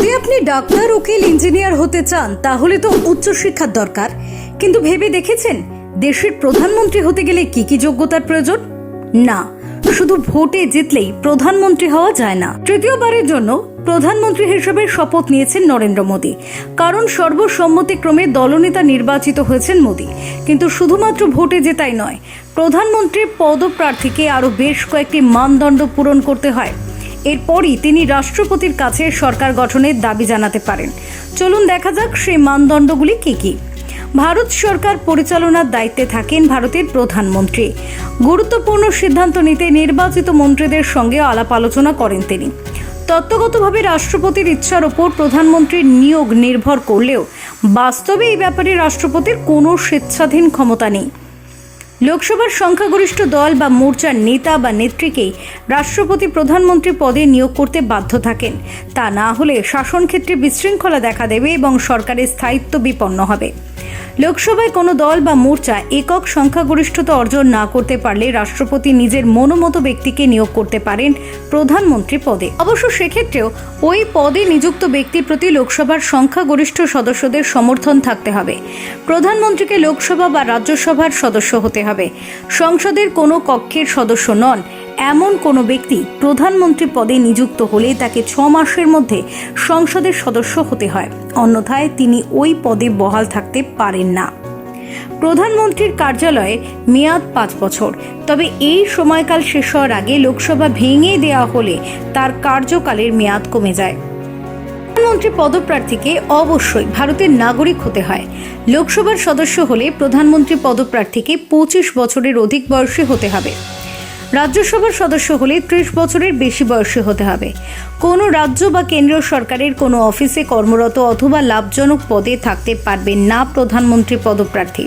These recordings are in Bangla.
যদি আপনি ডাক্তার, উকিল, ইঞ্জিনিয়ার হতে চান তাহলে তো উচ্চশিক্ষার দরকার। কিন্তু ভেবে দেখেছেন দেশের প্রধানমন্ত্রী হতে গেলে কি কি যোগ্যতার প্রয়োজন? না, শুধু ভোটে জিতলেই প্রধানমন্ত্রী হওয়া যায় না। তৃতীয়বারের জন্য প্রধানমন্ত্রী হিসেবে শপথ নিয়েছেন নরেন্দ্র মোদী। কারণ সর্বসম্মতিক্রমে দলনেতা নির্বাচিত হয়েছেন মোদী। কিন্তু শুধুমাত্র ভোটে জেতাই নয়, প্রধানমন্ত্রীর পদপ্রার্থীকে আরও বেশ কয়েকটি মানদণ্ড পূরণ করতে হয়। এরপরই তিনি রাষ্ট্রপতির কাছে সরকার গঠনের দাবি জানাতে পারেন। চলুন দেখা যাক সেই মানদণ্ডগুলি কি কি। ভারত সরকার পরিচালনার দায়িত্বে থাকেন ভারতের প্রধানমন্ত্রী। গুরুত্বপূর্ণ সিদ্ধান্ত নিতে নির্বাচিত মন্ত্রীদের সঙ্গে আলাপ আলোচনা করেন তিনি। তত্ত্বগতভাবে রাষ্ট্রপতির ইচ্ছার ওপর প্রধানমন্ত্রীর নিয়োগ নির্ভর করলেও বাস্তবে এই ব্যাপারে রাষ্ট্রপতির কোনো স্বেচ্ছাধীন ক্ষমতা নেই। লোকসভার সংখ্যাগরিষ্ঠ দল বা মোর্চার নেতা বা নেত্রীকেই রাষ্ট্রপতি প্রধানমন্ত্রী পদে নিয়োগ করতে বাধ্য থাকেন। তা না হলে শাসন ক্ষেত্রে বিশৃঙ্খলা দেখা দেবে এবং সরকারের স্থায়িত্ব বিপন্ন হবে। লোকসভায় কোনো দল বা মোর্চা একক সংখ্যাগরিষ্ঠতা অর্জন না করতে পারলে রাষ্ট্রপতি নিজের মনোমতো ব্যক্তিকে নিয়োগ করতে পারেন প্রধানমন্ত্রী পদে। অবশ্য সেক্ষেত্রেও ওই পদে নিযুক্ত ব্যক্তির প্রতি লোকসভার সংখ্যাগরিষ্ঠ সদস্যদের সমর্থন থাকতে হবে। প্রধানমন্ত্রীকে লোকসভা বা রাজ্যসভার সদস্য হতে হবে। সংসদের কোনো কক্ষের সদস্য নন এমন কোনো ব্যক্তি প্রধানমন্ত্রী পদে নিযুক্ত হলে তাকে 6 মাসের মধ্যে সংসদের সদস্য হতে হয়, অন্যথায় তিনি ওই পদে বহাল থাকতে পারেন না। প্রধানমন্ত্রীর কার্যালয়ে মেয়াদ 5 বছর। তবে এই সময়কাল শেষ হওয়ার আগে লোকসভা ভেঙে দেওয়া হলে তার কার্যকালের মেয়াদ কমে যায়। প্রধানমন্ত্রী পদপ্রার্থীকে অবশ্যই ভারতের নাগরিক হতে হয়। লোকসভার সদস্য হলে প্রধানমন্ত্রী পদপ্রার্থীকে 25 বছরের অধিক বয়সী হতে হবে। রাজ্যসভার সদস্য হলে 30 বছরের বেশি বয়সী হতে হবে। কোনো রাজ্য বা কেন্দ্রীয় সরকারের কোনো অফিসে কর্মরত অথবা লাভজনক পদে থাকতে পারবেন না প্রধানমন্ত্রী পদপ্রার্থী।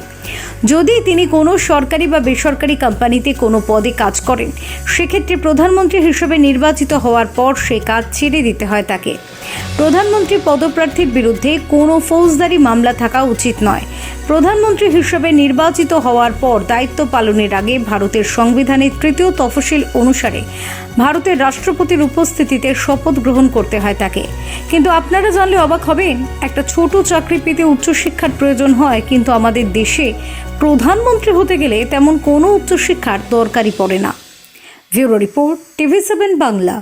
যদি তিনি কোনো সরকারি বা বেসরকারি কোম্পানিতে কোনো পদে কাজ করেন, সেক্ষেত্রে প্রধানমন্ত্রী হিসেবে নির্বাচিত হওয়ার পর সে কাজ ছেড়ে দিতে হয় তাকে। প্রধানমন্ত্রী পদপ্রার্থীর বিরুদ্ধে কোনো ফৌজদারি মামলা থাকা উচিত নয়। প্রধানমন্ত্রী হিসেবে নির্বাচিত হওয়ার পর দায়িত্ব পালনের আগে ভারতের সংবিধানের 3য় তফসিল অনুসারে ভারতের রাষ্ট্রপতির উপস্থিতিতে শপথ গ্রহণ করতে হয় তাকে। কিন্তু আপনারা জানলে অবাক হবেন, একটা ছোট চাকরি পেতে উচ্চশিক্ষার প্রয়োজন হয়, কিন্তু আমাদের দেশে প্রধানমন্ত্রী হতে গেলে তেমন কোনো উচ্চশিক্ষার দরকারই পড়ে না। Bureau report, TV7 Bangla.